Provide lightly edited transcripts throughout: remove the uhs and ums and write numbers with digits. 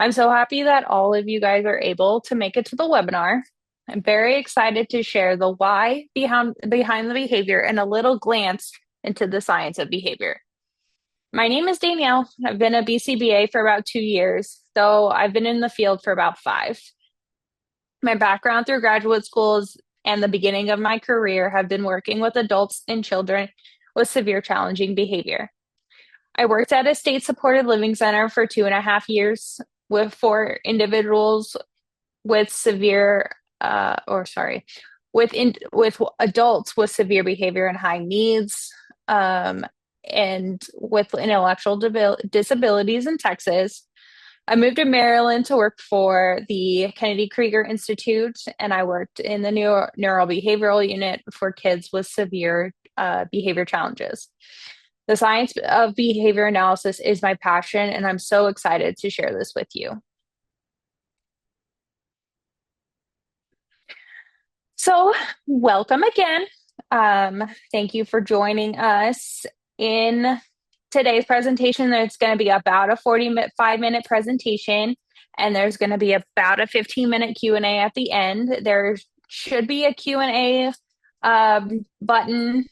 I'm so happy that all of you guys are able to make it to the webinar. I'm very excited to share the why behind the behavior and a little glance into the science of behavior. My name is Danielle. I've been a BCBA for about 2 years, though I've been in the field for about 5. My background through graduate schools and the beginning of my career have been working with adults and children with severe challenging behavior. I worked at a state-supported living center for 2.5 years for individuals with severe, with adults with severe behavior and high needs, and with intellectual disabilities in Texas. I moved to Maryland to work for the Kennedy Krieger Institute, and I worked in the neurobehavioral unit for kids with severe behavior challenges. The science of behavior analysis is my passion, and I'm so excited to share this with you. So, welcome again. Thank you for joining us in today's presentation. There's going to be about a 45-minute presentation, and there's going to be about a 15-minute Q&A at the end. There should be a Q&A button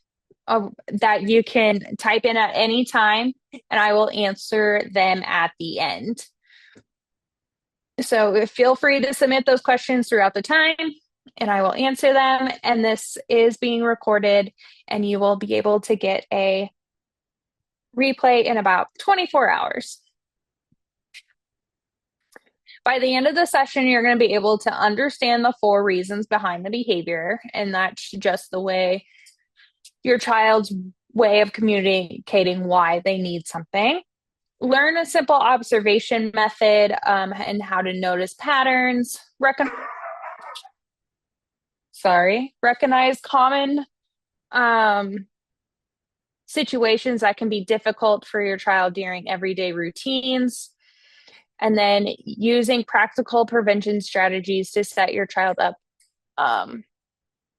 that you can type in at any time, and I will answer them at the end. So feel free to submit those questions throughout the time, and I will answer them. And this is being recorded, and you will be able to get a replay in about 24 hours. By the end of the session, you're going to be able to understand the 4 reasons behind the behavior, and that's just the way your child's way of communicating why they need something. Learn a simple observation method and how to notice patterns. Recognize common situations that can be difficult for your child during everyday routines. And then using practical prevention strategies to set your child up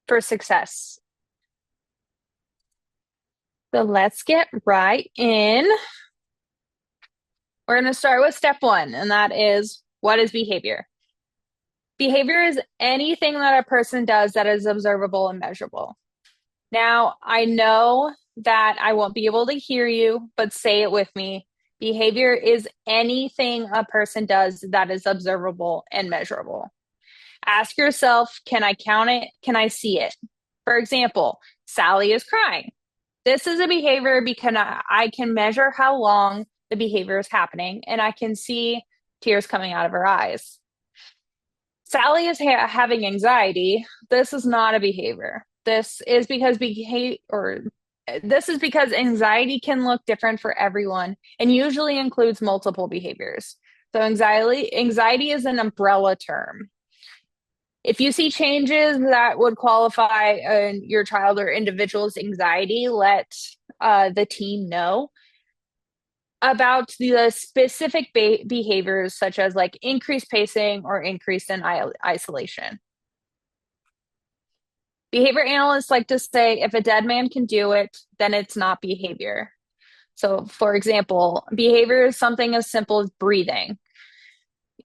for success. So let's get right in. We're going to start with step 1, and that is, what is behavior? Behavior is anything that a person does that is observable and measurable. Now, I know that I won't be able to hear you, but say it with me. Behavior is anything a person does that is observable and measurable. Ask yourself, can I count it? Can I see it? For example, Sally is crying. This is a behavior because I can measure how long the behavior is happening, and I can see tears coming out of her eyes. Sally is having anxiety. This is not a behavior. This is because anxiety can look different for everyone and usually includes multiple behaviors. So anxiety is an umbrella term. If you see changes that would qualify your child or individual's anxiety, let the team know about the specific behaviors, such as like increased pacing or increase in isolation. Behavior analysts like to say, if a dead man can do it, then it's not behavior. So, for example, behavior is something as simple as breathing.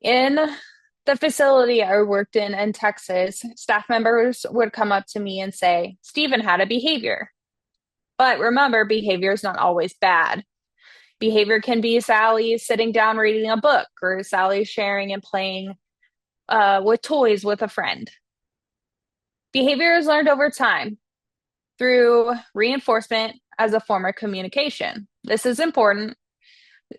In the facility I worked in Texas, staff members would come up to me and say, Stephen had a behavior. But remember, behavior is not always bad. Behavior can be Sally sitting down reading a book, or Sally sharing and playing with toys with a friend. Behavior is learned over time through reinforcement as a form of communication. This is important.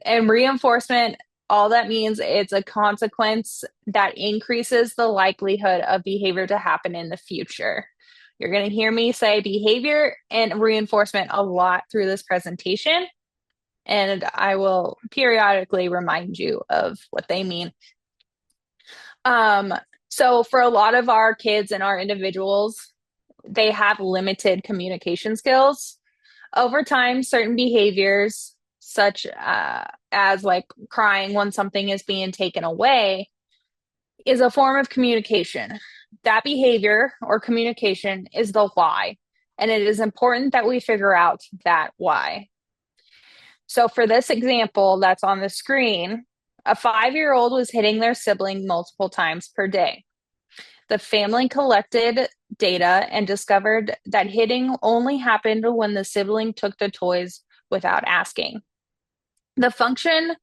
And reinforcement, all that means, it's a consequence that increases the likelihood of behavior to happen in the future. You're going to hear me say behavior and reinforcement a lot through this presentation, and I will periodically remind you of what they mean. So for a lot of our kids and our individuals, they have limited communication skills. Over time, certain behaviors, such as like crying when something is being taken away, is a form of communication. That behavior or communication is the why, and it is important that we figure out that why. So for this example that's on the screen, A 5-year-old was hitting their sibling multiple times per day. The family collected data and discovered that hitting only happened when the sibling took the toys without asking. The function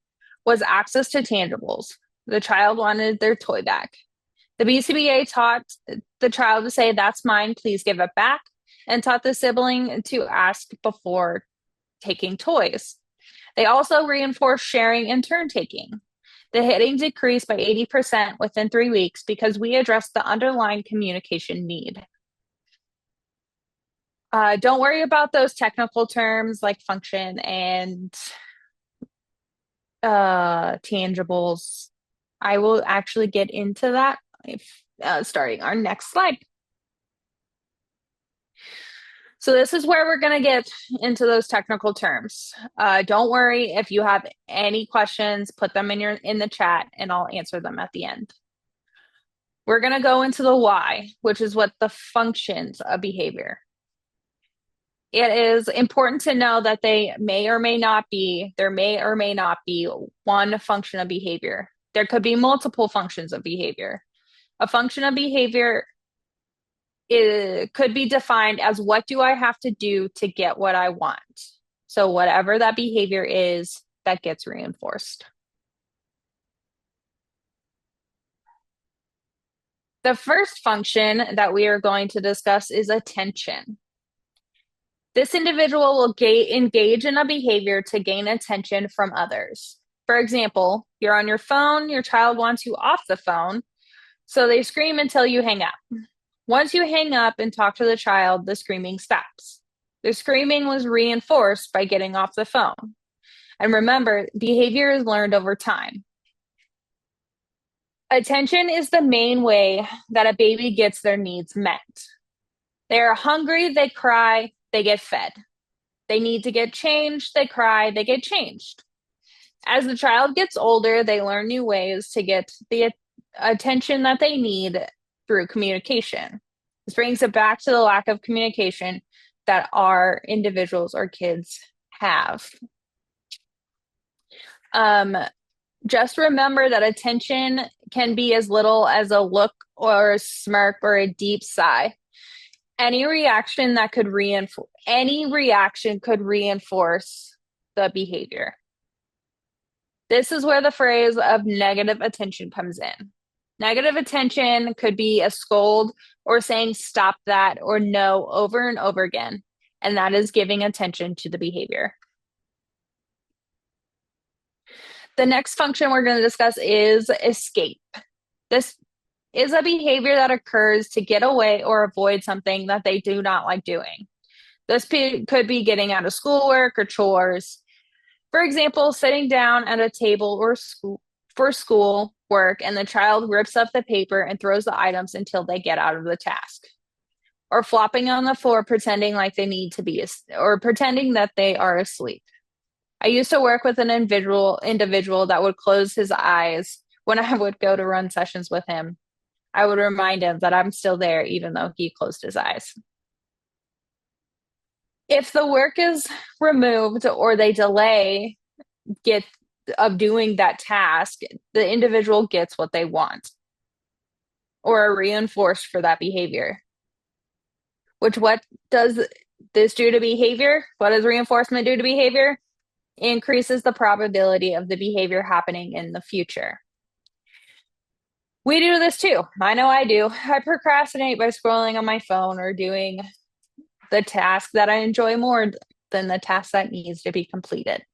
was access to tangibles. The child wanted their toy back. The BCBA taught the child to say, "That's mine, please give it back," and taught the sibling to ask before taking toys. They also reinforced sharing and turn taking. The hitting decreased by 80% within 3 weeks because we addressed the underlying communication need. Don't worry about those technical terms like function and tangibles. I will actually get into that starting our next slide. So this is where we're going to get into those technical terms. Don't worry if you have any questions, put them in the chat and I'll answer them at the end. We're going to go into the why, which is what the functions of behavior. It is important to know that there may or may not be one function of behavior. There could be multiple functions of behavior. A function of behavior could be defined as, what do I have to do to get what I want? So whatever that behavior is, that gets reinforced. The first function that we are going to discuss is attention. This individual will engage in a behavior to gain attention from others. For example, you're on your phone, your child wants you off the phone, so they scream until you hang up. Once you hang up and talk to the child, the screaming stops. The screaming was reinforced by getting off the phone. And remember, behavior is learned over time. Attention is the main way that a baby gets their needs met. They are hungry, they cry, they get fed. They need to get changed, they cry, they get changed. As the child gets older, they learn new ways to get the attention that they need through communication. This brings it back to the lack of communication that our individuals or kids have. Just remember that attention can be as little as a look or a smirk or a deep sigh. Any reaction could reinforce the behavior. This is where the phrase of negative attention comes in. Negative attention could be a scold or saying "stop that" or "no" over and over again, and that is giving attention to the behavior. The next function we're going to discuss is escape. This is a behavior that occurs to get away or avoid something that they do not like doing. This could be getting out of schoolwork or chores. For example, sitting down at a table or for school work and the child rips up the paper and throws the items until they get out of the task. Or flopping on the floor pretending like they need to be, or pretending that they are asleep. I used to work with an individual that would close his eyes when I would go to run sessions with him. I would remind him that I'm still there even though he closed his eyes. If the work is removed or they delay of doing that task, the individual gets what they want or are reinforced for that behavior. What does this do to behavior? What does reinforcement do to behavior? Increases the probability of the behavior happening in the future. We do this too. I know I do. I procrastinate by scrolling on my phone or doing the task that I enjoy more than the task that needs to be completed.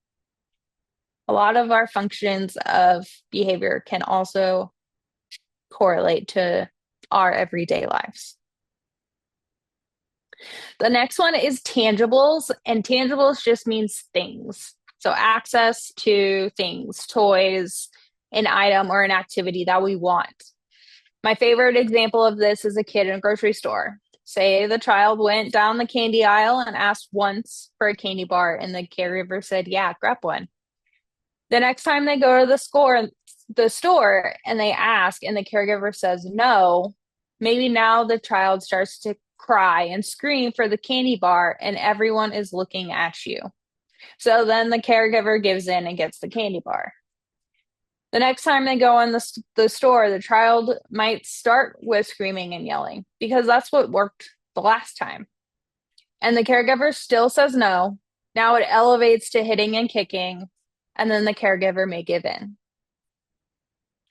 A lot of our functions of behavior can also correlate to our everyday lives. The next one is tangibles, and tangibles just means things. So access to things, toys, an item or an activity that we want. My favorite example of this is a kid in a grocery store. Say the child went down the candy aisle and asked once for a candy bar, and the caregiver said, "Yeah, grab one." The next time they go to the store and they ask and the caregiver says no, maybe now the child starts to cry and scream for the candy bar and everyone is looking at you. So then the caregiver gives in and gets the candy bar. The next time they go in the store, the child might start with screaming and yelling because that's what worked the last time. And the caregiver still says no. Now it elevates to hitting and kicking, and then the caregiver may give in.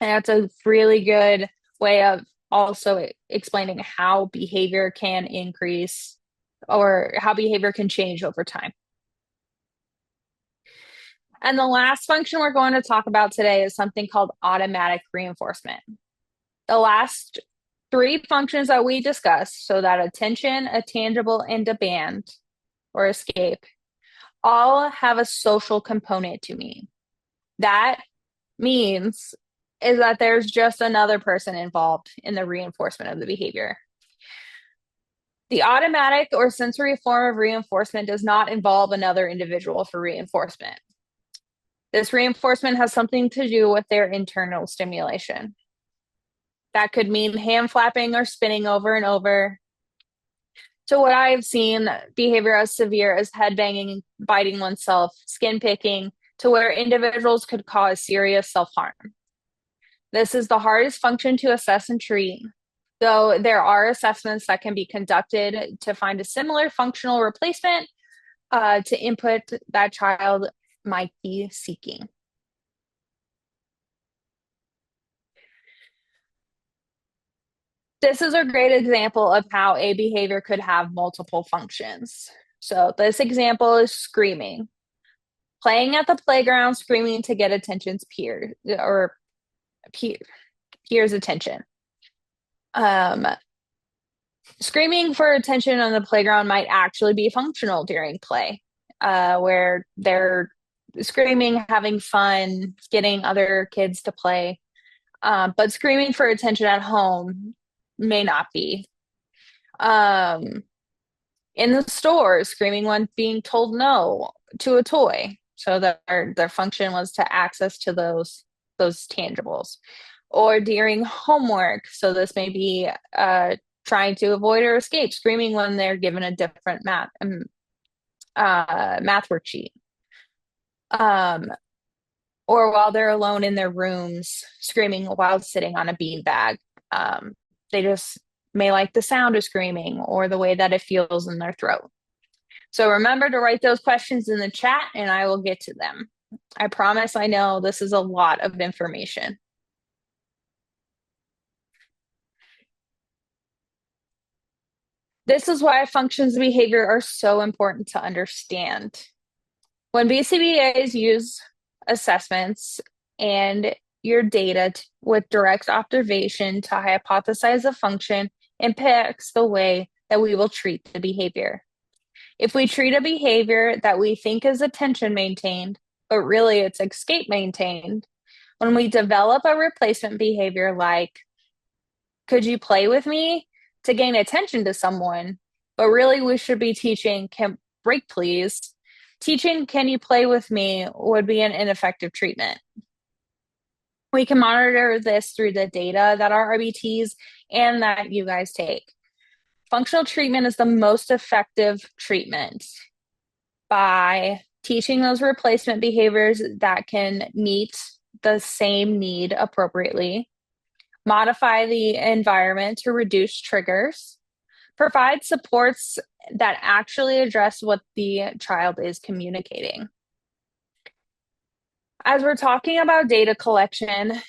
And that's a really good way of also explaining how behavior can increase or how behavior can change over time. And the last function we're going to talk about today is something called automatic reinforcement. The last three functions that we discussed, so that attention, a tangible, and demand or escape, all have a social component to me. That means is that there's just another person involved in the reinforcement of the behavior. The automatic or sensory form of reinforcement does not involve another individual for reinforcement. This reinforcement has something to do with their internal stimulation. That could mean hand flapping or spinning over and over. So what I've seen behavior as severe as head banging, biting oneself, skin picking, to where individuals could cause serious self-harm. This is the hardest function to assess and treat, though there are assessments that can be conducted to find a similar functional replacement to input that child might be seeking. This is a great example of how a behavior could have multiple functions. So this example is screaming. Playing at the playground, screaming to get attention's peers attention. Screaming for attention on the playground might actually be functional during play, where they're screaming, having fun, getting other kids to play. But screaming for attention at home may not be. In the store, screaming when being told no to a toy. So their function was to access to those tangibles. Or during homework. So this may be trying to avoid or escape, screaming when they're given a different math worksheet. Or while they're alone in their rooms, screaming while sitting on a beanbag. They just may like the sound of screaming or the way that it feels in their throat. So remember to write those questions in the chat and I will get to them. I promise I know this is a lot of information. This is why functions of behavior are so important to understand. When BCBAs use assessments and your data with direct observation to hypothesize a function impacts the way that we will treat the behavior. If we treat a behavior that we think is attention maintained, but really it's escape maintained, when we develop a replacement behavior like, could you play with me, to gain attention to someone, but really we should be teaching, can break please. Teaching, can you play with me, would be an ineffective treatment. We can monitor this through the data that our RBTs and that you guys take. Functional treatment is the most effective treatment by teaching those replacement behaviors that can meet the same need appropriately, modify the environment to reduce triggers, provide supports that actually address what the child is communicating. As we're talking about data collection,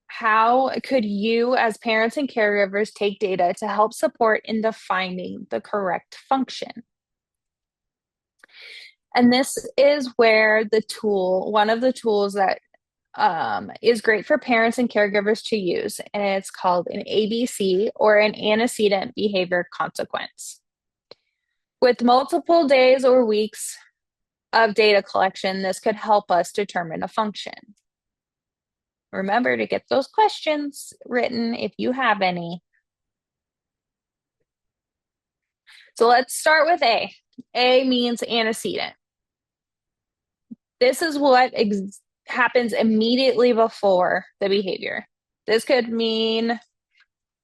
how could you as parents and caregivers take data to help support in defining the correct function? And this is where one of the tools that is great for parents and caregivers to use, and it's called an ABC or an Antecedent-Behavior-Consequence. With multiple days or weeks of data collection, this could help us determine a function. Remember to get those questions written if you have any. So let's start with A. A means antecedent. This is what happens immediately before the behavior. This could mean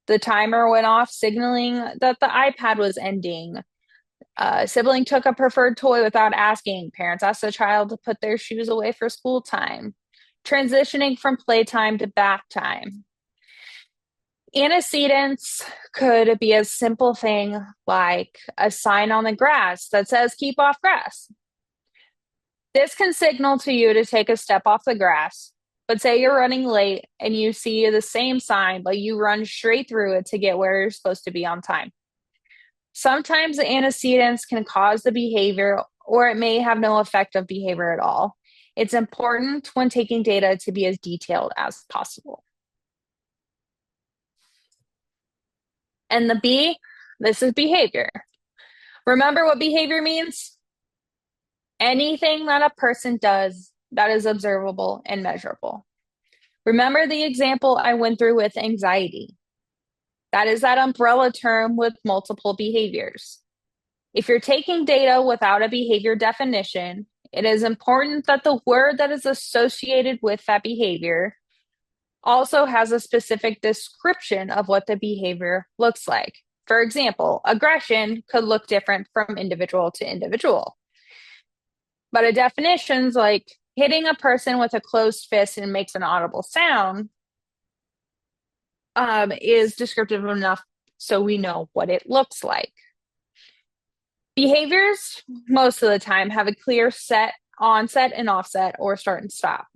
the timer went off, signaling that the iPad was ending. Sibling took a preferred toy without asking. Parents asked the child to put their shoes away for school time. transitioning from playtime to bath time. Antecedents could be a simple thing like a sign on the grass that says keep off grass. This can signal to you to take a step off the grass, but say you're running late and you see the same sign, but you run straight through it to get where you're supposed to be on time. Sometimes the antecedents can cause the behavior, or it may have no effect of behavior at all. It's important when taking data to be as detailed as possible. And the B, this is behavior. Remember what behavior means? Anything that a person does that is observable and measurable. Remember the example I went through with anxiety. That is that umbrella term with multiple behaviors. If you're taking data without a behavior definition, it is important that the word that is associated with that behavior also has a specific description of what the behavior looks like. For example, aggression could look different from individual to individual. But a definition's like hitting a person with a closed fist and makes an audible sound is descriptive enough so we know what it looks like. Behaviors, most of the time, have a clear set onset and offset or start and stop.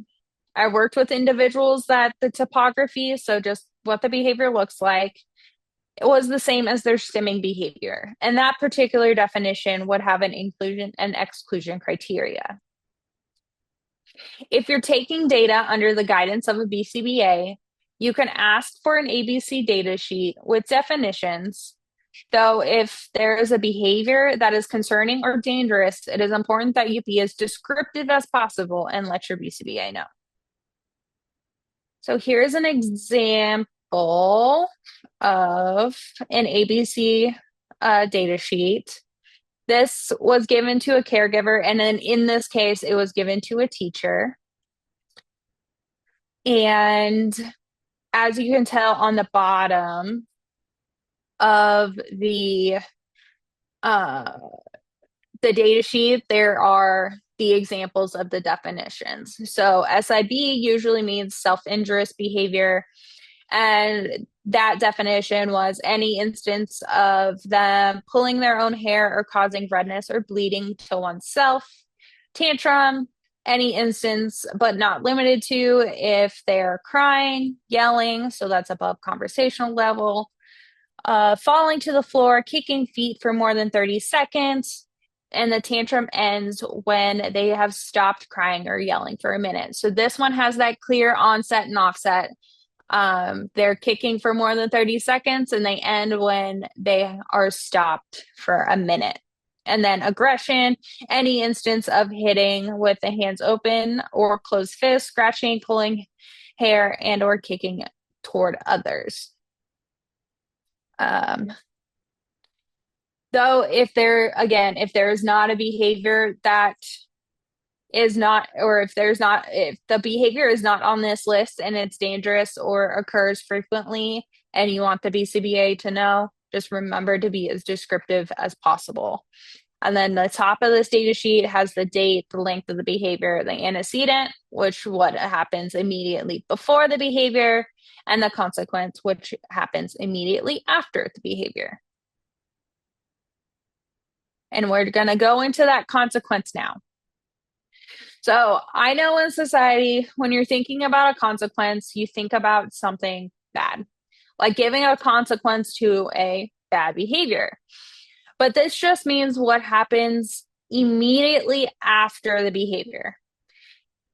I worked with individuals that the topography, so just what the behavior looks like, it was the same as their stimming behavior. And that particular definition would have an inclusion and exclusion criteria. If you're taking data under the guidance of a BCBA, you can ask for an ABC data sheet with definitions. Though if there is a behavior that is concerning or dangerous, it is important that you be as descriptive as possible and let your BCBA know. So here's an example of an ABC data sheet. This was given to a caregiver, and then in this case, it was given to a teacher. And as you can tell on the bottom of the data sheet, there are the examples of the definitions. So SIB usually means self-injurious behavior. And that definition was any instance of them pulling their own hair or causing redness or bleeding to oneself. Tantrum, any instance, but not limited to if they're crying, yelling, so that's above conversational level, falling to the floor, kicking feet for more than 30 seconds, and the tantrum ends when they have stopped crying or yelling for a minute. So this one has that clear onset and offset. They're kicking for more than 30 seconds and they end when they are stopped for a minute. And then aggression, any instance of hitting with the hands open or closed fist, scratching, pulling hair, and or kicking toward others. Though if there is not a behavior that is not, or if the behavior is not on this list and it's dangerous or occurs frequently and you want the BCBA to know, just remember to be as descriptive as possible. And then the top of this data sheet has the date, the length of the behavior, the antecedent, which what happens immediately before the behavior, and the consequence, which happens immediately after the behavior. And we're going to go into that consequence now. So I know in society, when you're thinking about a consequence, you think about something bad, like giving a consequence to a bad behavior. But this just means what happens immediately after the behavior.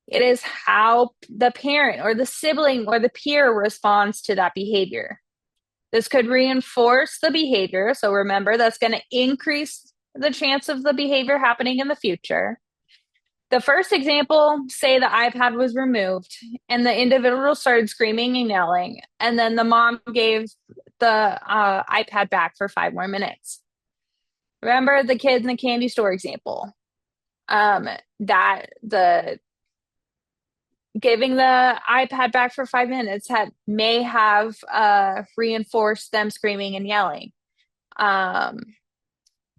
It is how the parent or the sibling or the peer responds to that behavior. This could reinforce the behavior. So remember, that's going to increase the chance of the behavior happening in the future. The first example, say the iPad was removed and the individual started screaming and yelling, and then the mom gave the iPad back for 5 more minutes. Remember the kids in the candy store example, that the giving the iPad back for 5 minutes may have reinforced them screaming and yelling.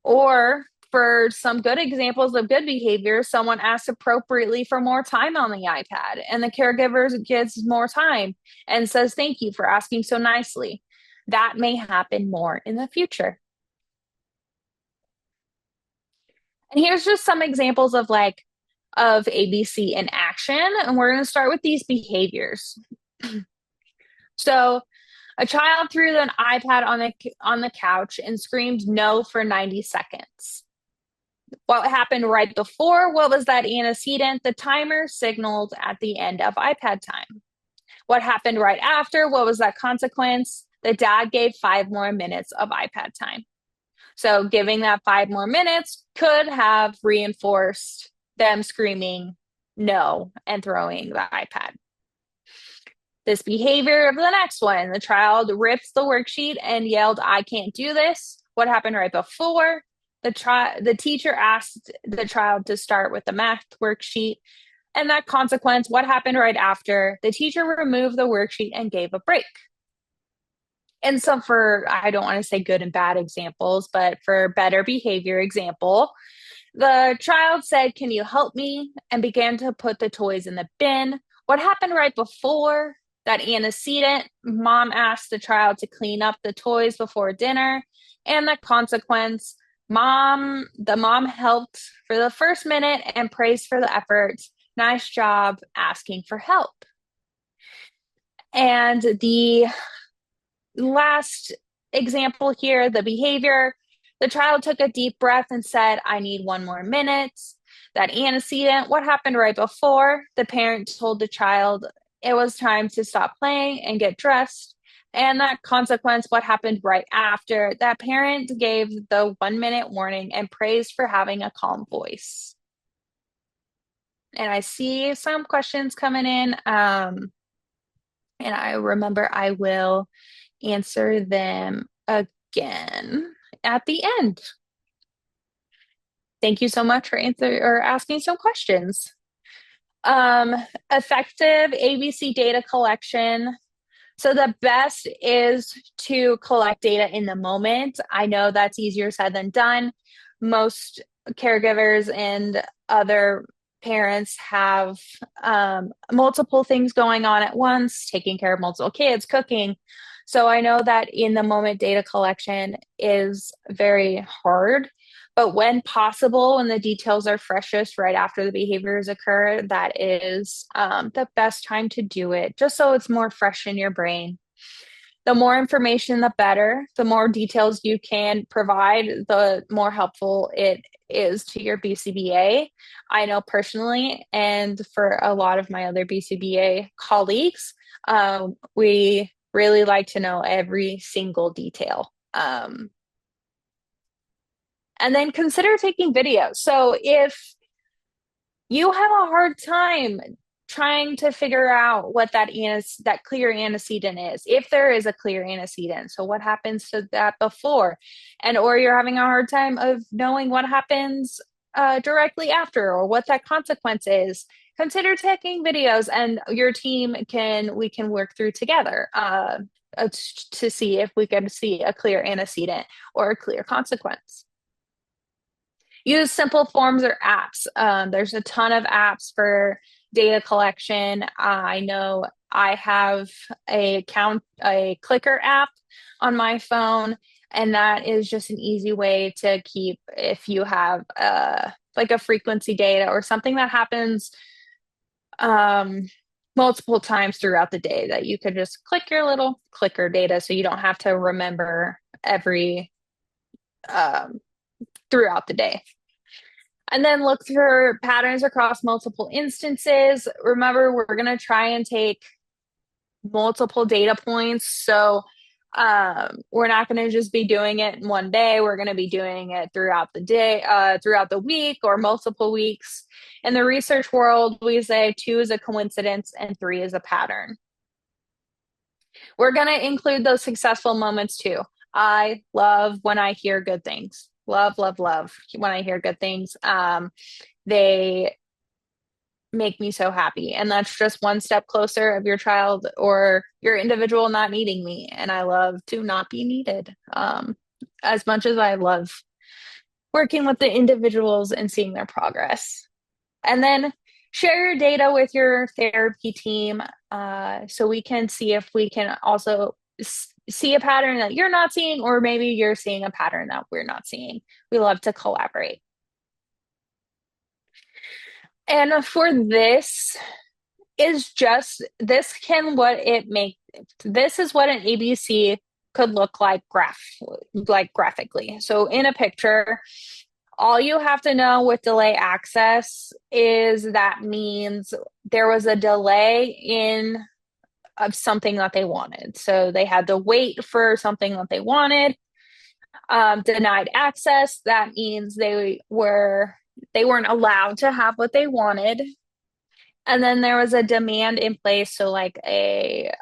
Or for some good examples of good behavior, someone asks appropriately for more time on the iPad, and the caregiver gives more time and says, "Thank you for asking so nicely." That may happen more in the future. And here's just some examples of ABC in action. And we're going to start with these behaviors. So a child threw an iPad on the couch and screamed no for 90 seconds. What happened right before? What was that antecedent? The timer signaled at the end of iPad time. What happened right after? What was that consequence? The dad gave 5 more minutes of iPad time. So giving that 5 more minutes could have reinforced them screaming no and throwing the iPad. This behavior of the next one, the child ripped the worksheet and yelled, "I can't do this." What happened right before? The teacher asked the child to start with the math worksheet. And that consequence, what happened right after? The teacher removed the worksheet and gave a break. And so I don't want to say good and bad examples, but for better behavior example, the child said, "Can you help me?" and began to put the toys in the bin. What happened right before that antecedent? Mom asked the child to clean up the toys before dinner. And the consequence, the mom helped for the first minute and praised for the effort. "Nice job asking for help." And the last example here, the behavior, the child took a deep breath and said, "I need 1 more minute." That antecedent, what happened right before? The parent told the child it was time to stop playing and get dressed. And that consequence, what happened right after? That parent gave the 1-minute warning and praised for having a calm voice. And I see some questions coming in. And I remember I will answer them again at the end. Thank you so much for asking some questions. Effective ABC data collection. So the best is to collect data in the moment. I know that's easier said than done. Most caregivers and other parents have multiple things going on at once, taking care of multiple kids, cooking. So I know that in the moment data collection is very hard, but when possible, when the details are freshest right after the behaviors occur, that is the best time to do it, just so it's more fresh in your brain. The more information, the better. The more details you can provide, the more helpful it is to your BCBA. I know personally, and for a lot of my other BCBA colleagues, we really like to know every single detail. And then consider taking videos. So if you have a hard time trying to figure out what that clear antecedent is, if there is a clear antecedent, so what happens to that before, or you're having a hard time of knowing what happens directly after, or what that consequence is, consider taking videos, and your team we can work through together to see if we can see a clear antecedent or a clear consequence. Use simple forms or apps. There's a ton of apps for data collection. I know I have a clicker app on my phone, and that is just an easy way to keep, if you have like a frequency data or something that happens multiple times throughout the day, that you could just click your little clicker data so you don't have to remember every throughout the day. And then look for patterns across multiple instances. Remember, we're going to try and take multiple data points. So we're not going to just be doing it in one day. We're going to be doing it throughout the day, throughout the week, or multiple weeks. In the research world, we say 2 is a coincidence and 3 is a pattern. We're going to include those successful moments too. I love when I hear good things. Love, love, love when I hear good things. They make me so happy. And that's just one step closer of your child or your individual not needing me. And I love to not be needed as much as I love working with the individuals and seeing their progress. And then share your data with your therapy team so we can see if we can also see a pattern that you're not seeing, or maybe you're seeing a pattern that we're not seeing. We love to collaborate. And for this is just this can what it make this is what an ABC could look like graphically. So in a picture, all you have to know with delay access is that means there was a delay in of something that they wanted. So they had to wait for something that they wanted. Denied access, that means they weren't allowed to have what they wanted. And then there was a demand in place. So like a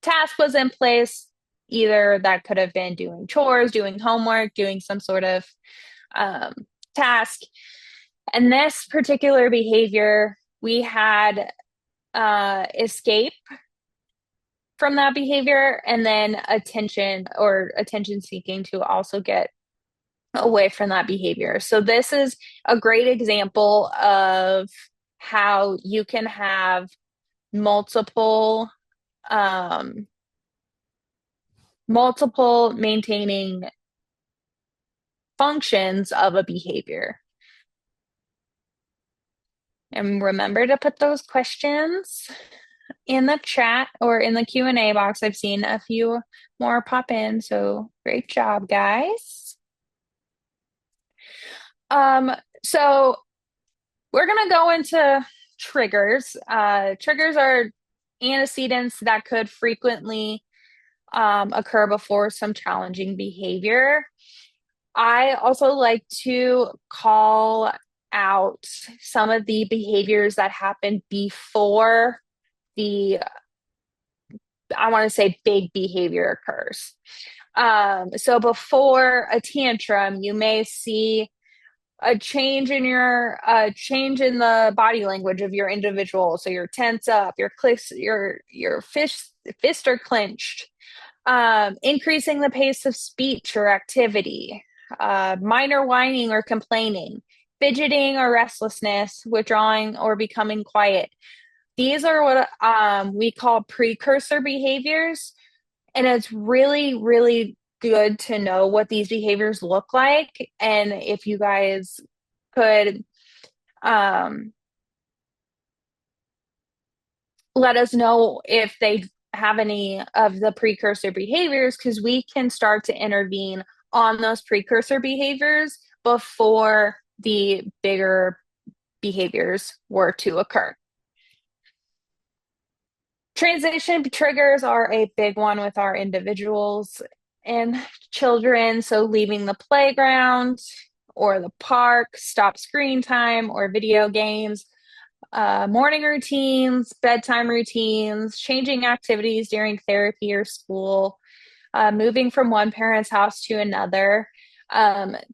task was in place, either that could have been doing chores, doing homework, doing some sort of um, task. And this particular behavior, we had escape from that behavior, and then attention seeking to also get away from that behavior. So this is a great example of how you can have multiple multiple maintaining functions of a behavior. And remember to put those questions in the chat or in the Q&A box. I've seen a few more pop in, so great job, guys. So we're gonna go into triggers. Triggers are antecedents that could frequently occur before some challenging behavior. I also like to call out some of the behaviors that happen before the, I want to say, big behavior occurs. So before a tantrum, you may see a change in the body language of your individual. So you're tense up, your fists are clenched, increasing the pace of speech or activity, minor whining or complaining, fidgeting or restlessness, withdrawing or becoming quiet. These are what we call precursor behaviors. And it's really, really good to know what these behaviors look like. And if you guys could let us know if they have any of the precursor behaviors, because we can start to intervene on those precursor behaviors before the bigger behaviors were to occur. Transition triggers are a big one with our individuals and children. So leaving the playground or the park, stop screen time or video games, morning routines, bedtime routines, changing activities during therapy or school, moving from one parent's house to another.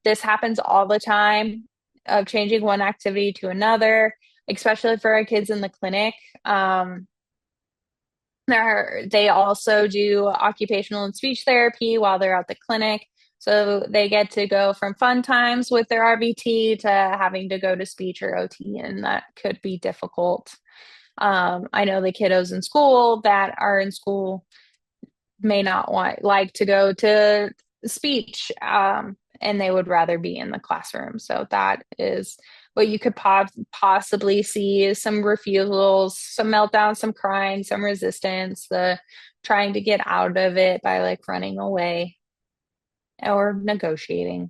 This happens all the time, of changing one activity to another, especially for our kids in the clinic. They also do occupational and speech therapy while they're at the clinic. So they get to go from fun times with their RBT to having to go to speech or OT, and that could be difficult. I know the kiddos in school that are in school may not like to go to speech, and they would rather be in the classroom. So that is what you could possibly see, is some refusals, some meltdowns, some crying, some resistance, the trying to get out of it by like running away or negotiating.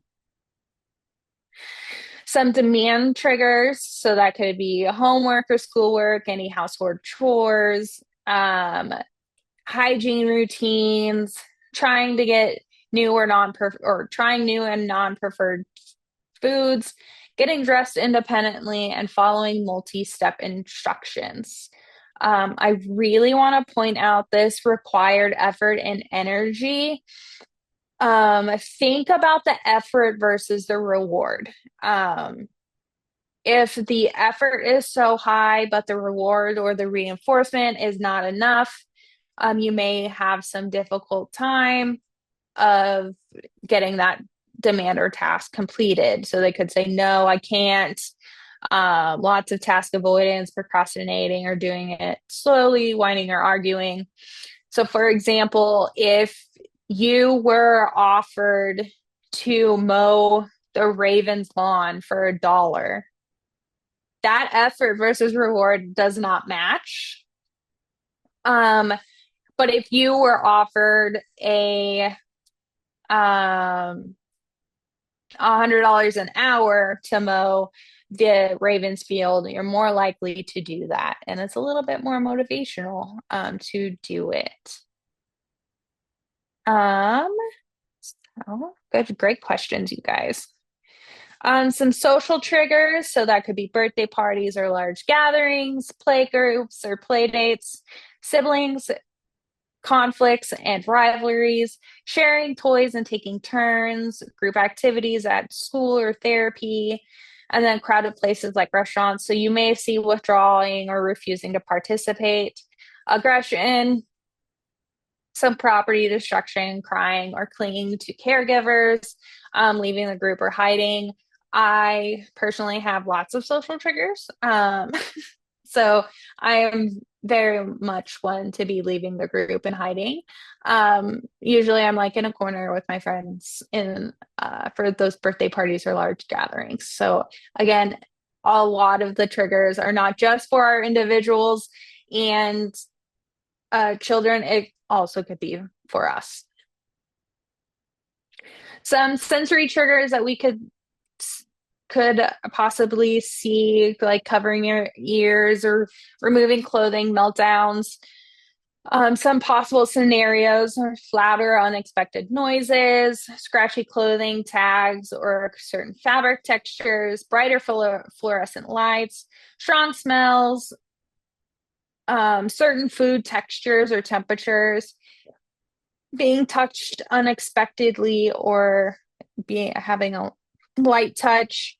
Some demand triggers, so that could be homework or schoolwork, any household chores, hygiene routines, trying to get trying new and non-preferred foods, getting dressed independently, and following multi-step instructions. I really want to point out this required effort and energy. Think about the effort versus the reward. If the effort is so high, but the reward or the reinforcement is not enough, you may have some difficult time of getting that demand or task completed. So they could say, no, I can't. Lots of task avoidance, procrastinating, or doing it slowly, whining or arguing. So, for example, if you were offered to mow the Ravens lawn for $1, that effort versus reward does not match. But if you were offered um, $100 an hour to mow the Ravens field, you're more likely to do that. And it's a little bit more motivational to do it. So good, great questions, you guys. Some social triggers. So that could be birthday parties or large gatherings, play groups or play dates, siblings, conflicts and rivalries, sharing toys and taking turns, group activities at school or therapy, and then crowded places like restaurants. So you may see withdrawing or refusing to participate, aggression, some property destruction, crying or clinging to caregivers, leaving the group or hiding. I personally have lots of social triggers. So I am very much one to be leaving the group and hiding. Usually I'm like in a corner with my friends in for those birthday parties or large gatherings. So again, a lot of the triggers are not just for our individuals and children. It also could be for us. Some sensory triggers that we could possibly see, like covering your ears or removing clothing, meltdowns. Some possible scenarios are loud or unexpected noises, scratchy clothing, tags, or certain fabric textures, brighter fluorescent lights, strong smells, certain food textures or temperatures, being touched unexpectedly or having a light touch,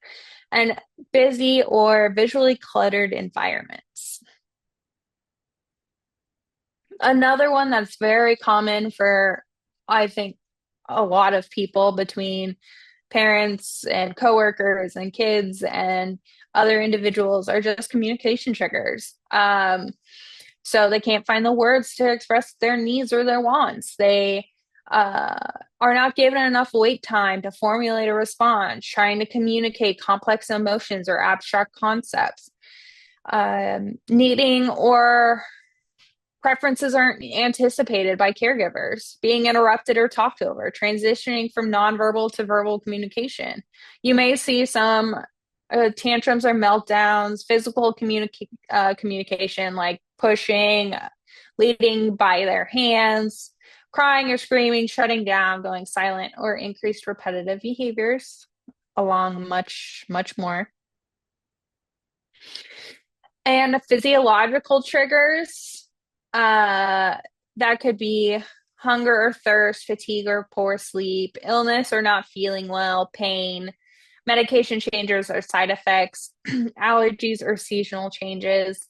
and busy or visually cluttered environments. Another one that's very common for, I think, a lot of people between parents and coworkers and kids and other individuals are just communication triggers. So they can't find the words to express their needs or their wants. They are not given enough wait time to formulate a response, trying to communicate complex emotions or abstract concepts. Needing or preferences aren't anticipated by caregivers, being interrupted or talked over, transitioning from nonverbal to verbal communication. You may see some tantrums or meltdowns, physical communication like pushing, leading by their hands, crying or screaming, shutting down, going silent, or increased repetitive behaviors, along much, much more. And physiological triggers, that could be hunger or thirst, fatigue or poor sleep, illness or not feeling well, pain, medication changes or side effects, allergies or seasonal changes.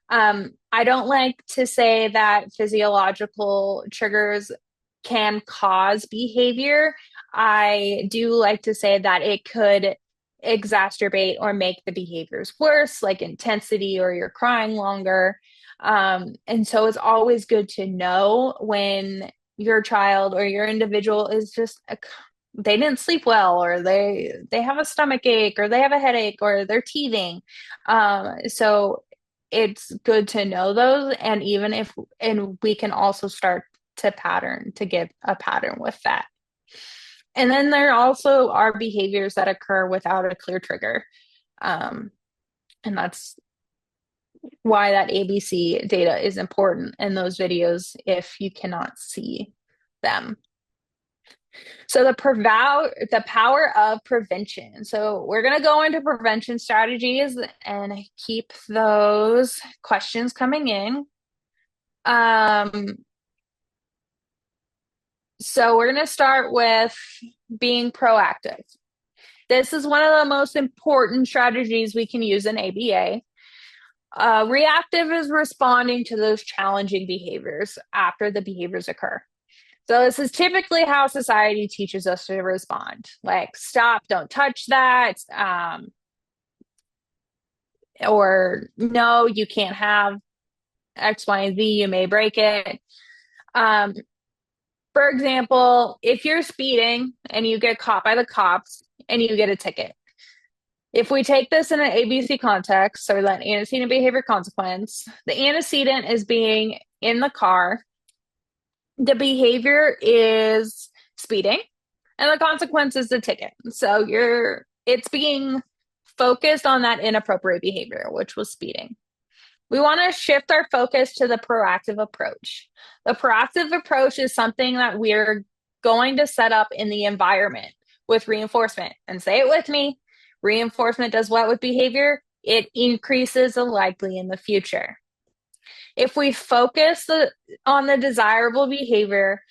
I don't like to say that physiological triggers can cause behavior. I do like to say that it could exacerbate or make the behaviors worse, like intensity or you're crying longer. And so it's always good to know when your child or your individual is just they didn't sleep well, or they have a stomach ache, or they have a headache, or they're teething. So it's good to know those, and we can also start to get a pattern with that. And then there also are behaviors that occur without a clear trigger. And that's why that ABC data is important in those videos if you cannot see them. So the power of prevention. So we're going to go into prevention strategies and keep those questions coming in. So we're going to start with being proactive. This is one of the most important strategies we can use in ABA. Reactive is responding to those challenging behaviors after the behaviors occur. So this is typically how society teaches us to respond. Like, stop, don't touch that. Or no, you can't have X, Y, and Z, you may break it. Um, for example, if you're speeding and you get caught by the cops and you get a ticket, if we take this in an ABC context, so that antecedent behavior consequence, the antecedent is being in the car, the behavior is speeding, and the consequence is the ticket. So it's being focused on that inappropriate behavior, which was speeding. We want to shift our focus to the proactive approach. The proactive approach is something that we're going to set up in the environment with reinforcement. And say it with me, reinforcement does what with behavior? It increases the likely in the future. If we focus on the desirable behavior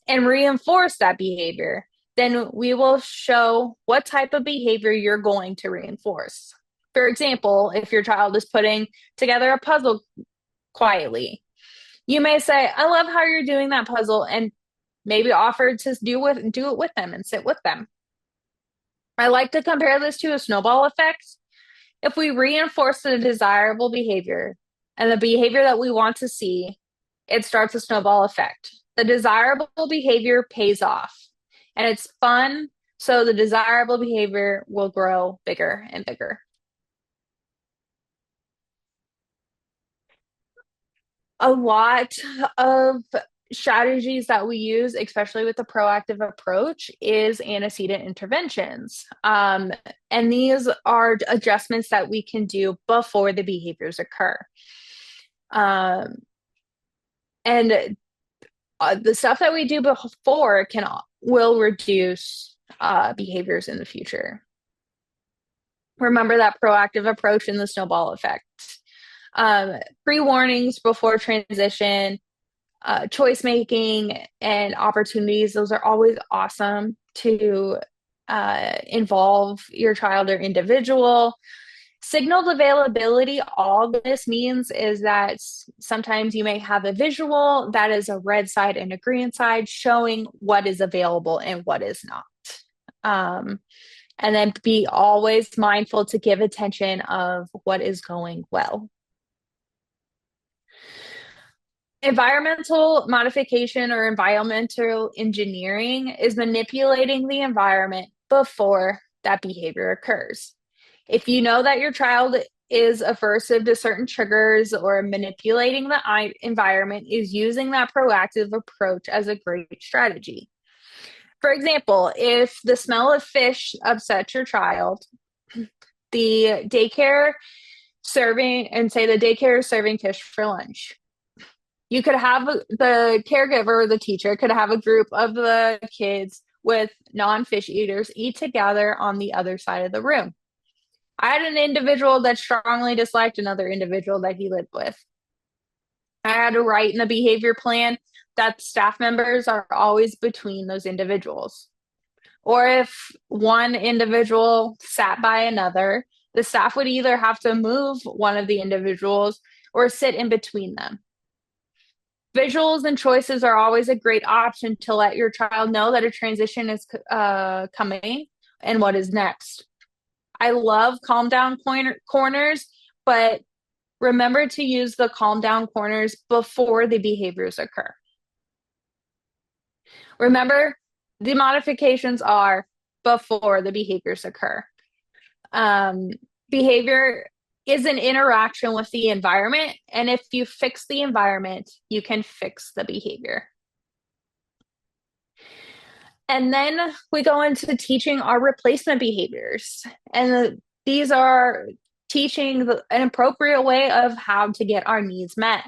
and reinforce that behavior, then we will show what type of behavior you're going to reinforce. For example, if your child is putting together a puzzle quietly, you may say, I love how you're doing that puzzle, and maybe offer to do it with them and sit with them. I like to compare this to a snowball effect. If we reinforce the desirable behavior and the behavior that we want to see, it starts a snowball effect. The desirable behavior pays off and it's fun, so the desirable behavior will grow bigger and bigger. A lot of strategies that we use, especially with the proactive approach, is antecedent interventions. And these are adjustments that we can do before the behaviors occur. And the stuff that we do before will reduce behaviors in the future. Remember that proactive approach and the snowball effect. Pre-warnings before transition, choice making, and opportunities. Those are always awesome to involve your child or individual. Signaled availability, all this means is that sometimes you may have a visual that is a red side and a green side showing what is available and what is not. And then be always mindful to give attention of what is going well. Environmental modification or environmental engineering is manipulating the environment before that behavior occurs. If you know that your child is aversive to certain triggers or manipulating the environment, is using that proactive approach as a great strategy. For example, if the smell of fish upsets your child, the daycare is serving fish for lunch. You could have the caregiver or the teacher could have a group of the kids with non-fish eaters eat together on the other side of the room. I had an individual that strongly disliked another individual that he lived with. I had to write in the behavior plan that staff members are always between those individuals. Or if one individual sat by another, the staff would either have to move one of the individuals or sit in between them. Visuals and choices are always a great option to let your child know that a transition is coming and what is next. I love calm down corners, but remember to use the calm down corners before the behaviors occur. Remember, the modifications are before the behaviors occur. Behavior is an interaction with the environment, and if you fix the environment, you can fix the behavior. And then we go into teaching our replacement behaviors. And these are teaching an appropriate way of how to get our needs met.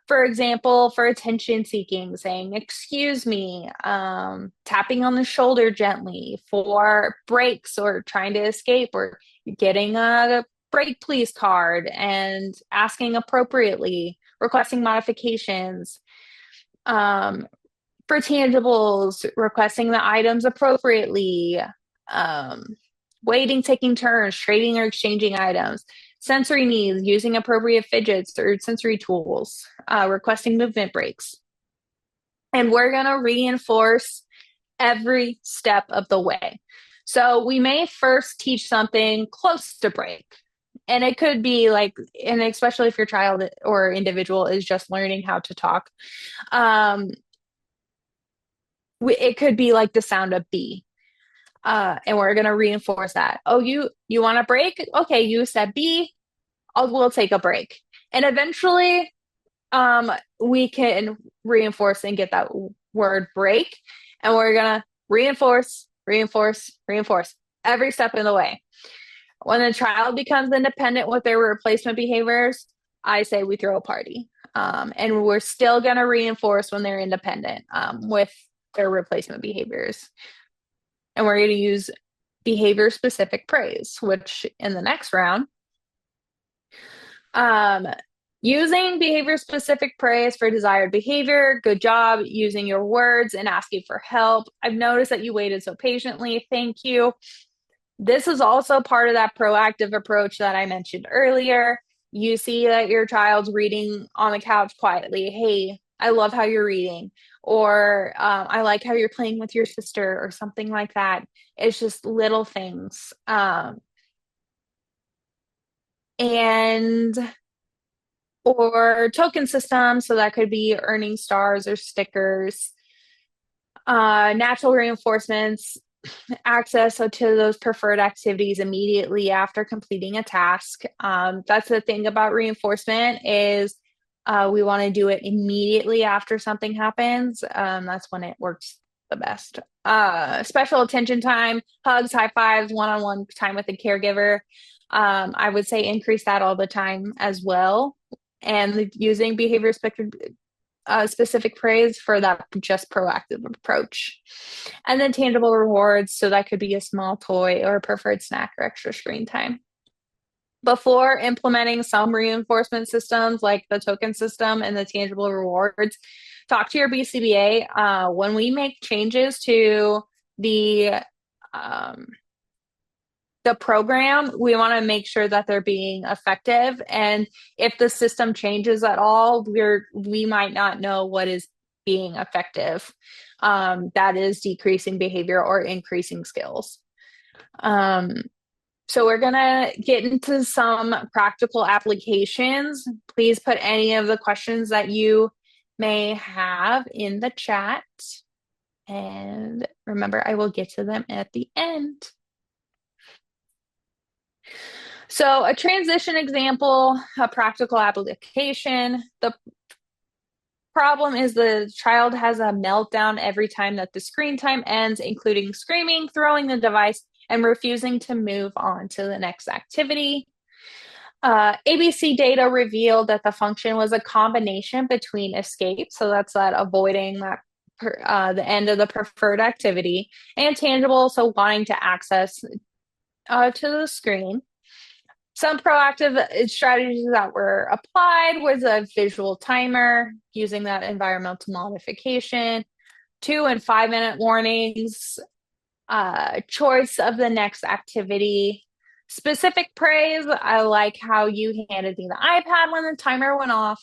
For example, for attention seeking, saying, excuse me, tapping on the shoulder gently. For breaks or trying to escape, or getting a break please card and asking appropriately, requesting modifications. For tangibles, requesting the items appropriately, waiting, taking turns, trading or exchanging items. Sensory needs, using appropriate fidgets or sensory tools, requesting movement breaks. And we're going to reinforce every step of the way. So we may first teach something close to break. And it could be like, and especially if your child or individual is just learning how to talk, um, it could be like the sound of B. And we're going to reinforce that. Oh, you want a break? Okay, you said B. We'll take a break. And eventually, we can reinforce and get that word break. And we're going to reinforce, reinforce, reinforce every step in the way. When a child becomes independent with their replacement behaviors, I say we throw a party. And we're still going to reinforce when they're independent with their replacement behaviors. And we're going to use behavior specific praise, which in the next round, using behavior specific praise for desired behavior. Good job using your words and asking for help. I've noticed that you waited so patiently. Thank you. This is also part of that proactive approach that I mentioned earlier. You see that your child's reading on the couch quietly. Hey, I love how you're reading. Or I like how you're playing with your sister or something like that. It's just little things. And or token systems, so that could be earning stars or stickers. Natural reinforcements, access to those preferred activities immediately after completing a task. That's the thing about reinforcement is we want to do it immediately after something happens. That's when it works the best. Special attention time, hugs, high fives, one-on-one time with the caregiver. I would say increase that all the time as well. And using behavior specific praise for that just proactive approach. And then tangible rewards. So that could be a small toy or a preferred snack or extra screen time. Before implementing some reinforcement systems like the token system and the tangible rewards, talk to your BCBA. When we make changes to the program, we want to make sure that they're being effective. And if the system changes at all, we might not know what is being effective. That is decreasing behavior or increasing skills. So we're going to get into some practical applications. Please put any of the questions that you may have in the chat. And remember, I will get to them at the end. So a transition example, a practical application. The problem is the child has a meltdown every time that the screen time ends, including screaming, throwing the device, and refusing to move on to the next activity. ABC data revealed that the function was a combination between escape, so that's that avoiding that the end of the preferred activity, and tangible, so wanting to access to the screen. Some proactive strategies that were applied was a visual timer using that environmental modification, 2 and 5 minute warnings, choice of the next activity, specific praise. I like how you handed me the iPad when the timer went off.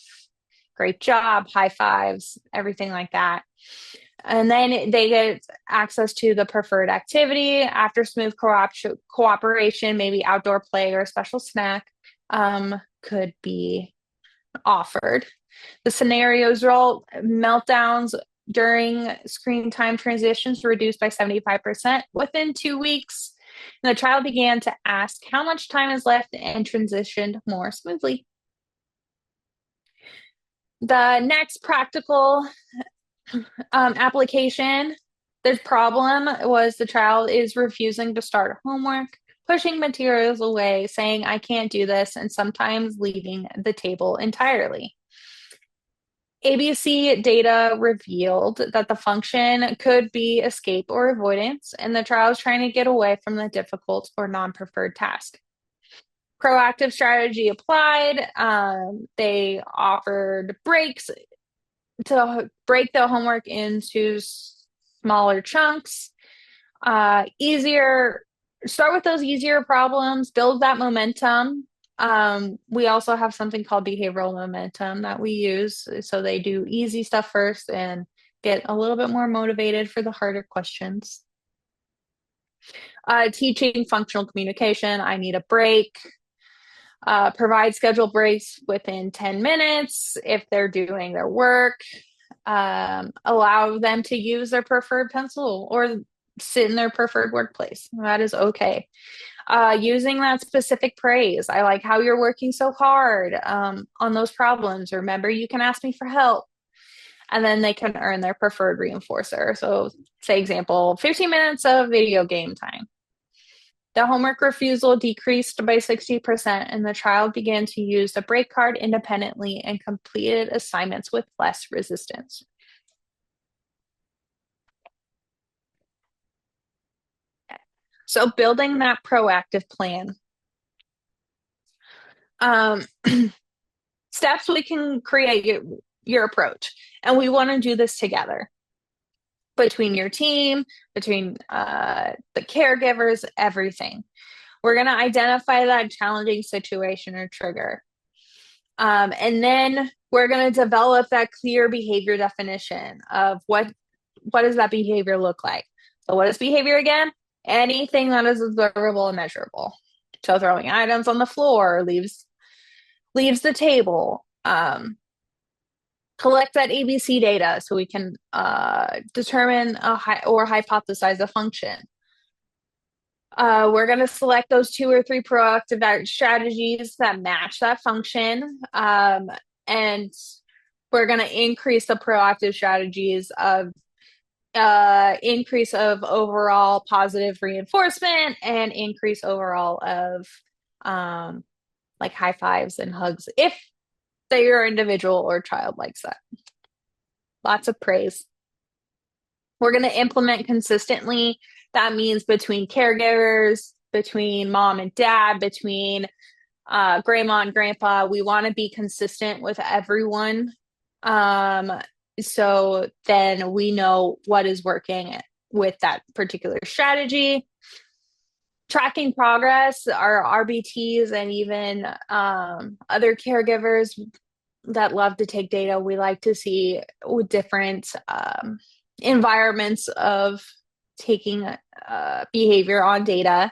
Great job, high fives, everything like that. And then they get access to the preferred activity after smooth cooperation, maybe outdoor play or a special snack could be offered. The scenarios roll meltdowns during screen time transitions reduced by 75% within 2 weeks. And the child began to ask how much time is left and transitioned more smoothly. The next practical application, the problem was the child is refusing to start homework, pushing materials away, saying, I can't do this, and sometimes leaving the table entirely. ABC data revealed that the function could be escape or avoidance, and the child is trying to get away from the difficult or non-preferred task. Proactive strategy applied. They offered breaks to break the homework into smaller chunks. Start with those easier problems, build that momentum. We also have something called behavioral momentum that we use. So they do easy stuff first and get a little bit more motivated for the harder questions. Teaching functional communication. I need a break. Provide scheduled breaks within 10 minutes if they're doing their work. Allow them to use their preferred pencil or sit in their preferred workplace. That is okay. Using that specific praise. I like how you're working so hard on those problems. Remember, you can ask me for help. And then they can earn their preferred reinforcer. So, say example, 15 minutes of video game time. The homework refusal decreased by 60%, and the child began to use the break card independently and completed assignments with less resistance. So, building that proactive plan. Steps we can create your approach, and we want to do this together between your team, between the caregivers, everything. We're going to identify that challenging situation or trigger. And then we're going to develop that clear behavior definition of what does that behavior look like. So what is behavior again? Anything that is observable and measurable. So throwing items on the floor, leaves the table. Collect that ABC data so we can determine or hypothesize a function. We're going to select those 2 or 3 proactive strategies that match that function. And we're going to increase the proactive strategies of increase of overall positive reinforcement and increase overall of like high fives and hugs if your individual or child likes that. Lots of praise. We're going to implement consistently. That means between caregivers, between mom and dad, between grandma and grandpa. We want to be consistent with everyone. So then we know what is working with that particular strategy. Tracking progress, our RBTs and even other caregivers that love to take data, we like to see different environments of taking behavior on data,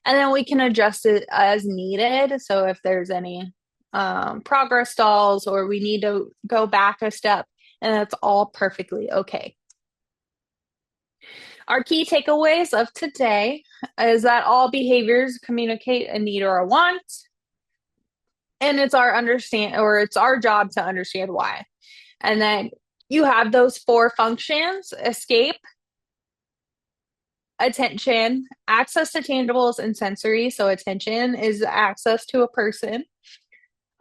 and then we can adjust it as needed. So if there's any progress stalls or we need to go back a step, and that's all perfectly okay. Our key takeaways of today is that all behaviors communicate a need or a want, and it's our job to understand why. And then you have those 4 functions: escape, attention, access to tangibles, and sensory. So attention is access to a person.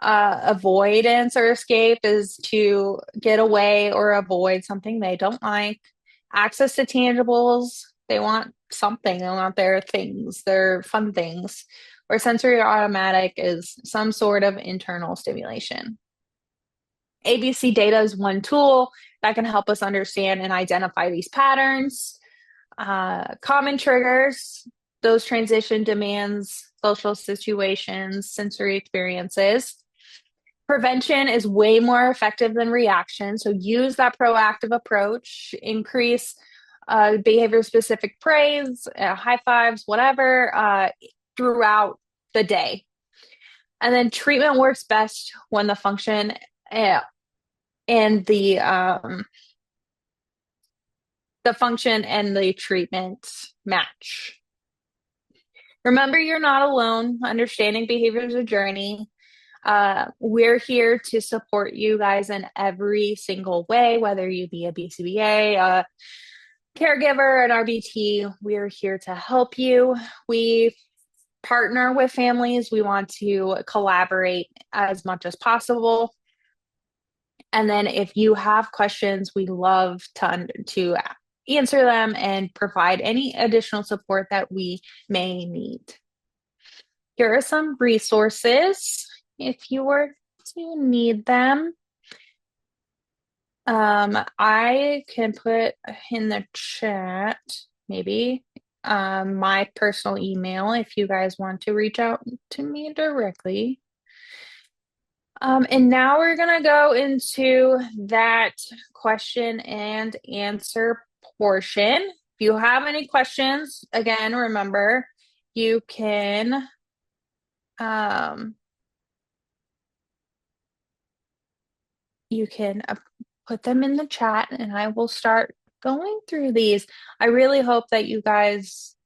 Avoidance or escape is to get away or avoid something they don't like. Access to tangibles, they want something, they want their things, their fun things. Or sensory or automatic is some sort of internal stimulation. ABC data is one tool that can help us understand and identify these patterns. Common triggers, those transition demands, social situations, sensory experiences. Prevention is way more effective than reaction. So use that proactive approach, increase behavior-specific praise, high fives, whatever, throughout the day. And then treatment works best when the function and the function and the treatment match. Remember, you're not alone. Understanding behavior is a journey. We're here to support you guys in every single way, whether you be a BCBA, a caregiver, an RBT. We're here to help you. We partner with families. We want to collaborate as much as possible. And then if you have questions, we love to answer them and provide any additional support that we may need. Here are some resources if you were to need them. I can put in the chat maybe my personal email if you guys want to reach out to me directly. And now we're gonna go into that question and answer portion. If you have any questions, again, remember you can um, put them in the chat, and I will start going through these. I really hope that you guys.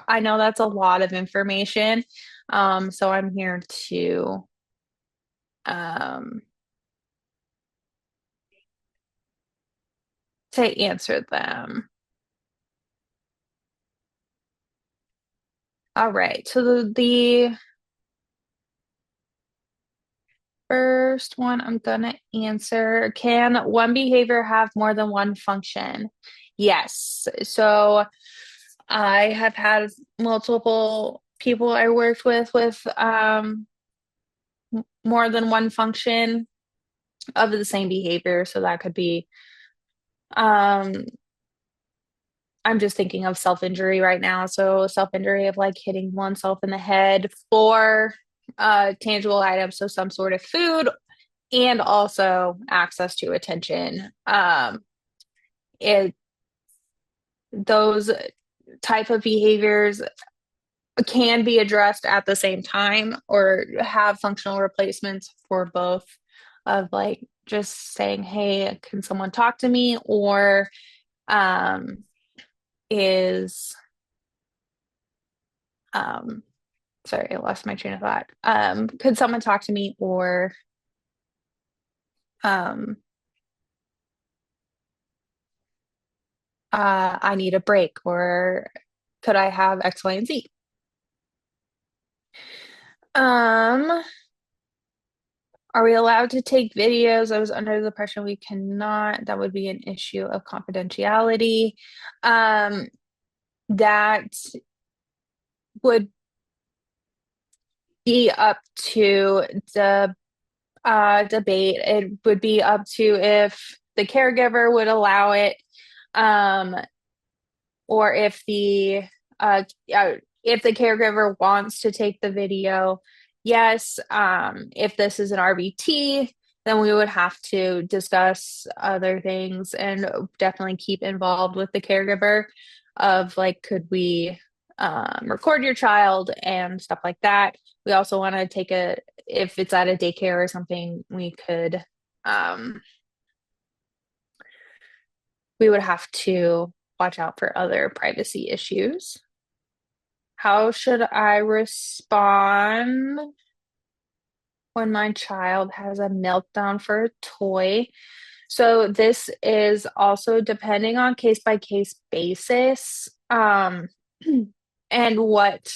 I know that's a lot of information, so I'm here um, to answer them. All right. So the first one I'm gonna answer, can one behavior have more than one function? Yes. So I have had multiple people I worked with more than one function of the same behavior. So that could be um I'm just thinking of self-injury right now. So self-injury of like hitting oneself in the head for tangible items, so some sort of food and also access to attention. It those type of behaviors can be addressed at the same time or have functional replacements for both of like just saying, hey, can someone talk to me? Or um, is um, sorry, I lost my train of thought. Could someone talk to me? Or um, I need a break, or could I have X, Y, and Z? Um, are we allowed to take videos? I was under the impression we cannot. That would be an issue of confidentiality. Um, that would be up to the debate. It would be up to if the caregiver would allow it, um, or if the caregiver wants to take the video. Yes. If this is an RBT, then we would have to discuss other things and definitely keep involved with the caregiver of like, could we record your child and stuff like that. We also want to if it's at a daycare or something, um, we would have to watch out for other privacy issues. How should I respond when my child has a meltdown for a toy? So this is also depending on case by case basis, and what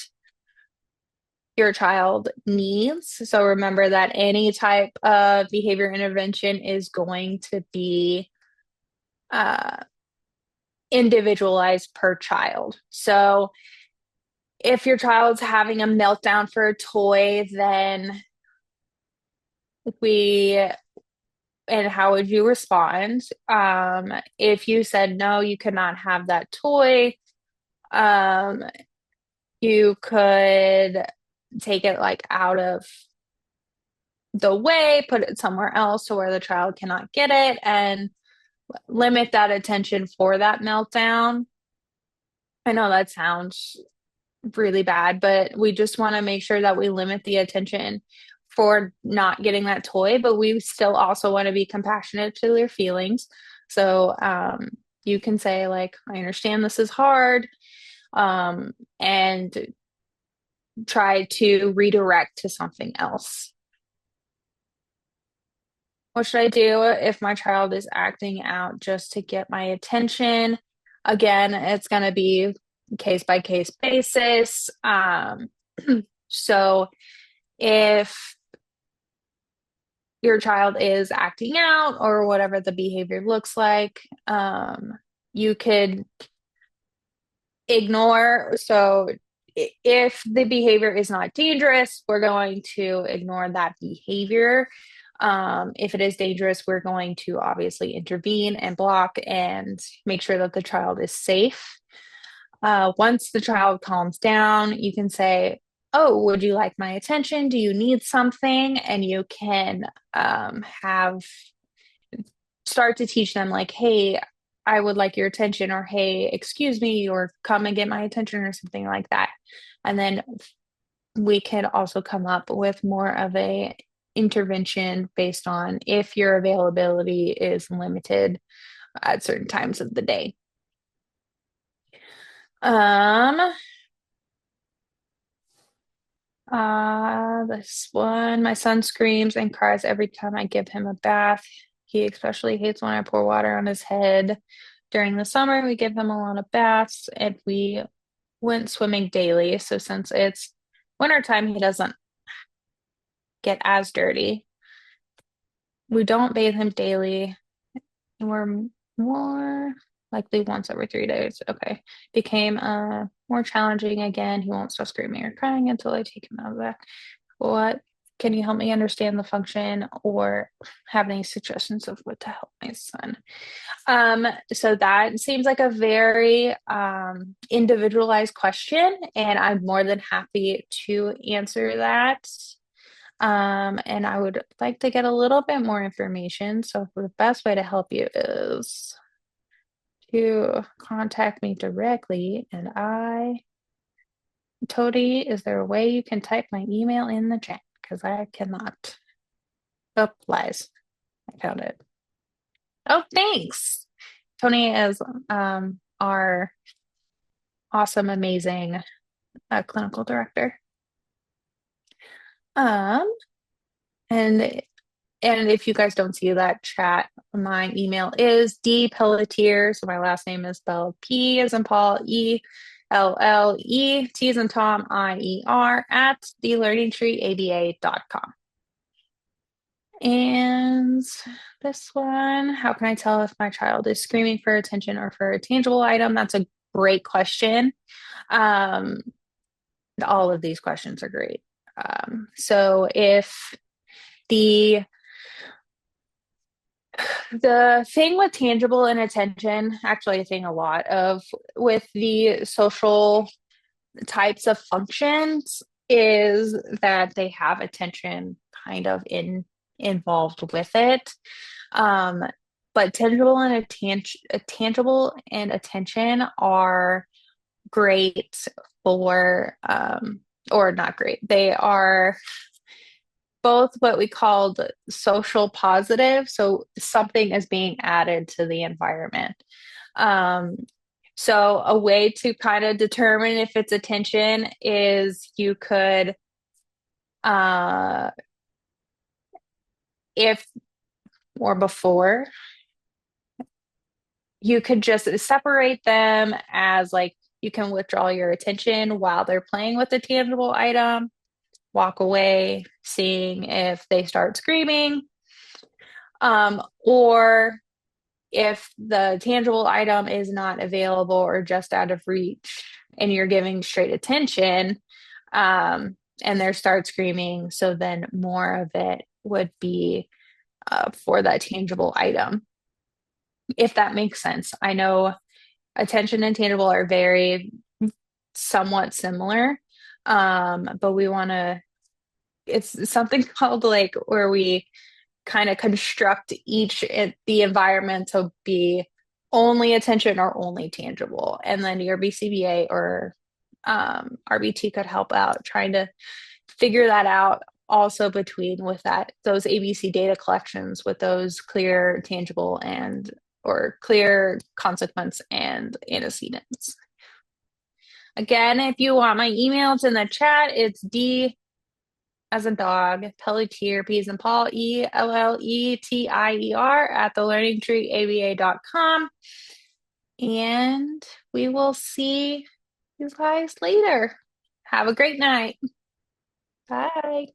your child needs. So remember that any type of behavior intervention is going to be uh, individualized per child. So if your child's having a meltdown for a toy, then we and how would you respond? If you said no, you could not have that toy, um, you could take it like out of the way, put it somewhere else to where the child cannot get it, and limit that attention for that meltdown. I know that sounds really bad, but we just want to make sure that we limit the attention for not getting that toy, but we still also want to be compassionate to their feelings. So you can say, like, I understand this is hard, and try to redirect to something else. What should I do if my child is acting out just to get my attention? Again, it's going to be case by case basis. So if your child is acting out or whatever the behavior looks like, you could ignore. So if the behavior is not dangerous, we're going to ignore that behavior. If it is dangerous, we're going to obviously intervene and block and make sure that the child is safe. Once the child calms down, you can say, oh, would you like my attention? Do you need something? And you can have start to teach them like, hey, I would like your attention, or hey, excuse me, or come and get my attention, or something like that. And then we can also come up with more of a intervention based on if your availability is limited at certain times of the day. Um, this one, my son screams and cries every time I give him a bath. He especially hates when I pour water on his head. During the summer, we give him a lot of baths and we went swimming daily. So since it's wintertime, he doesn't get as dirty. We don't bathe him daily. We're more likely once every 3 days. Okay. Became more challenging again. He won't stop screaming or crying until I take him out of that. What can you help me understand the function or have any suggestions of what to help my son? So that seems like a very individualized question, and I'm more than happy to answer that. And I would like to get a little bit more information. So the best way to help you is to contact me directly. And Tony, is there a way you can type my email in the chat? Because I cannot. Oh, lies. I found it. Oh, thanks. Tony is our awesome, amazing clinical director. Um, and And if you guys don't see that chat, my email is dpelletier. So my last name is spelled P as in Paul, ELLE, T as in Tom, IER at thelearningtreeaba.com. And this one, how can I tell if my child is screaming for attention or for a tangible item? That's a great question. Um, all of these questions are great. So if the The thing with tangible and attention, actually, a thing a lot of with the social types of functions is that they have attention kind of involved with it. Um, but tangible and attention are great for or not great. They are both what we called social positive. So something is being added to the environment. Um, so a way to kind of determine if it's attention is you could, uh, if or before, you could just separate them as like you can withdraw your attention while they're playing with the tangible item, walk away, seeing if they start screaming, or if the tangible item is not available or just out of reach and you're giving straight attention, and they start screaming, so then more of it would be for that tangible item, if that makes sense. I know attention and tangible are very somewhat similar, but we want to, it's something called like where we kind of construct the environment to be only attention or only tangible. And then your BCBA or RBT could help out trying to figure that out also between with that those ABC data collections with those clear tangible and or clear consequence and antecedents. Again, if you want my emails in the chat, it's D as a dog, Pelletier, P as in Paul, ELLETIER at thelearningtreeaba.com. And we will see you guys later. Have a great night. Bye.